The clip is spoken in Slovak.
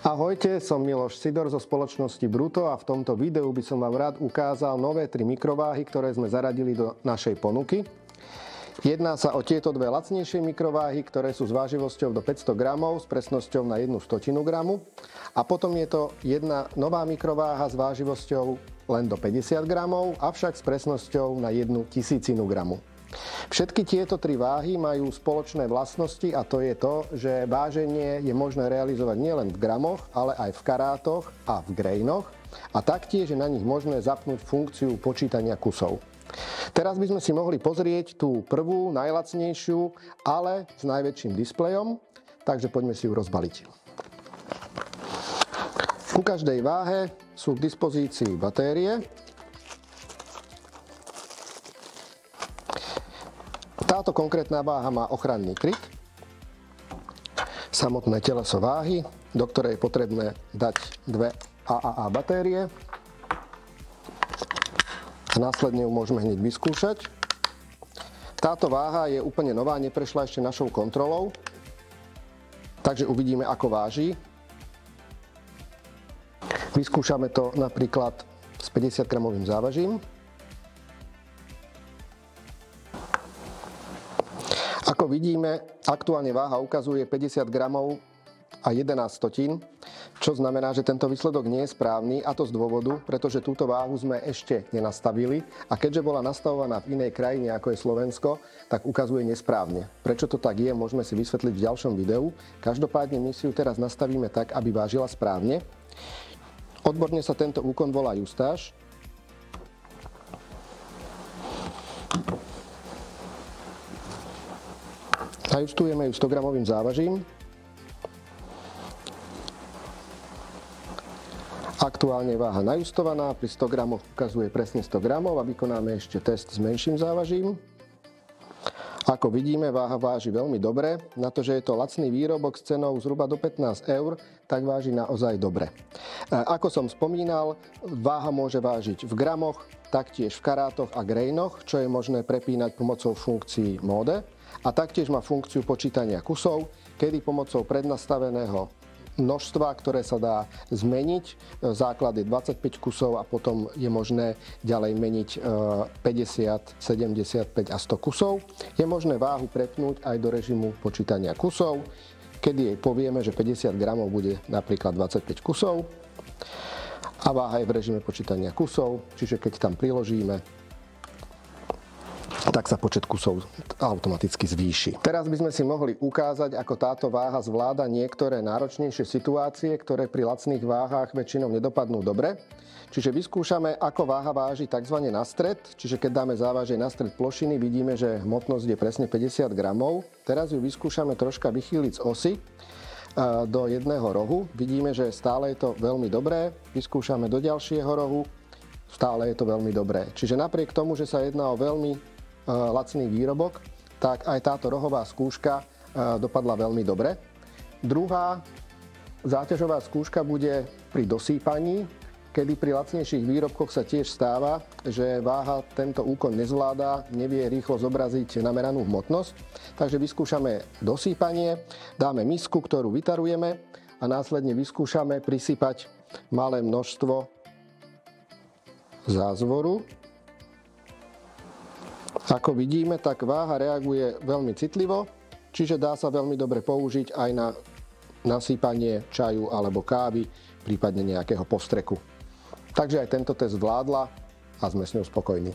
Ahojte, som Miloš Sidor zo spoločnosti Bruto a v tomto videu by som vám rád ukázal nové 3 mikrováhy, ktoré sme zaradili do našej ponuky. Jedná sa o tieto dve lacnejšie mikrováhy, ktoré sú s váživosťou do 500 gramov, s presnosťou na 1/100 gramu. A potom je to jedna nová mikrováha s váživosťou len do 50 gramov, avšak s presnosťou na 1/1000 gramu. Všetky tieto 3 váhy majú spoločné vlastnosti a to je to, že váženie je možné realizovať nielen v gramoch, ale aj v karátoch a v grejnoch a taktiež je na nich možné zapnúť funkciu počítania kusov. Teraz by sme si mohli pozrieť tú prvú, najlacnejšiu, ale s najväčším displejom, takže poďme si ju rozbaliť. Ku každej váhe sú k dispozícii batérie. Táto konkrétna váha má ochranný kryt, samotné teleso váhy, do ktorej je potrebné dať dve AAA batérie a následne ju môžeme hneď vyskúšať. Táto váha je úplne nová, neprešla ešte našou kontrolou, takže uvidíme, ako váži. Vyskúšame to napríklad s 50 gramovým závažím. Ako vidíme, aktuálne váha ukazuje 50 gramov a 11 stotín, čo znamená, že tento výsledok nie je správny, a to z dôvodu, pretože túto váhu sme ešte nenastavili a keďže bola nastavovaná v inej krajine ako je Slovensko, tak ukazuje nesprávne. Prečo to tak je, môžeme si vysvetliť v ďalšom videu. Každopádne my si ju teraz nastavíme tak, aby vážila správne. Odborne sa tento úkon volá justáž. Najustujeme ju 100 gramovým závažím. Aktuálne je váha najustovaná, pri 100 gramoch ukazuje presne 100 gramov a vykonáme ešte test s menším závažím. Ako vidíme, váha váži veľmi dobre. Na to, že je to lacný výrobok s cenou zhruba do 15 eur, tak váži naozaj dobre. Ako som spomínal, váha môže vážiť v gramoch, taktiež v karátoch a grejnoch, čo je možné prepínať pomocou funkcií móde. A taktiež má funkciu počítania kusov, kedy pomocou prednastaveného množstva, ktoré sa dá zmeniť, základ je 25 kusov a potom je možné ďalej meniť 50, 75 a 100 kusov. Je možné váhu prepnúť aj do režimu počítania kusov, kedy jej povieme, že 50 gramov bude napríklad 25 kusov a váha je v režime počítania kusov, čiže keď tam priložíme, tak sa počet kusov automaticky zvýši. Teraz by sme si mohli ukázať, ako táto váha zvláda niektoré náročnejšie situácie, ktoré pri lacných váhach väčšinou nedopadnú dobre. Čiže vyskúšame, ako váha váži tzv. Na stred, čiže keď dáme závažie na stred plošiny, vidíme, že hmotnosť je presne 50 gramov. Teraz ju vyskúšame troška vychýliť z osy do jedného rohu. Vidíme, že stále je to veľmi dobré. Vyskúšame do ďalšieho rohu. Stále je to veľmi dobré. Čiže napriek tomu, že sa jedná o veľmi lacný výrobok, tak aj táto rohová skúška dopadla veľmi dobre. Druhá záťažová skúška bude pri dosýpaní, kedy pri lacnejších výrobkoch sa tiež stáva, že váha tento úkon nezvláda, nevie rýchlo zobraziť nameranú hmotnosť. Takže vyskúšame dosýpanie, dáme misku, ktorú vytarujeme a následne vyskúšame prisypať malé množstvo zázvoru. Ako vidíme, tak váha reaguje veľmi citlivo, čiže dá sa veľmi dobre použiť aj na nasýpanie čaju alebo kávy, prípadne nejakého postreku. Takže aj tento test zvládla a sme s ňou spokojní.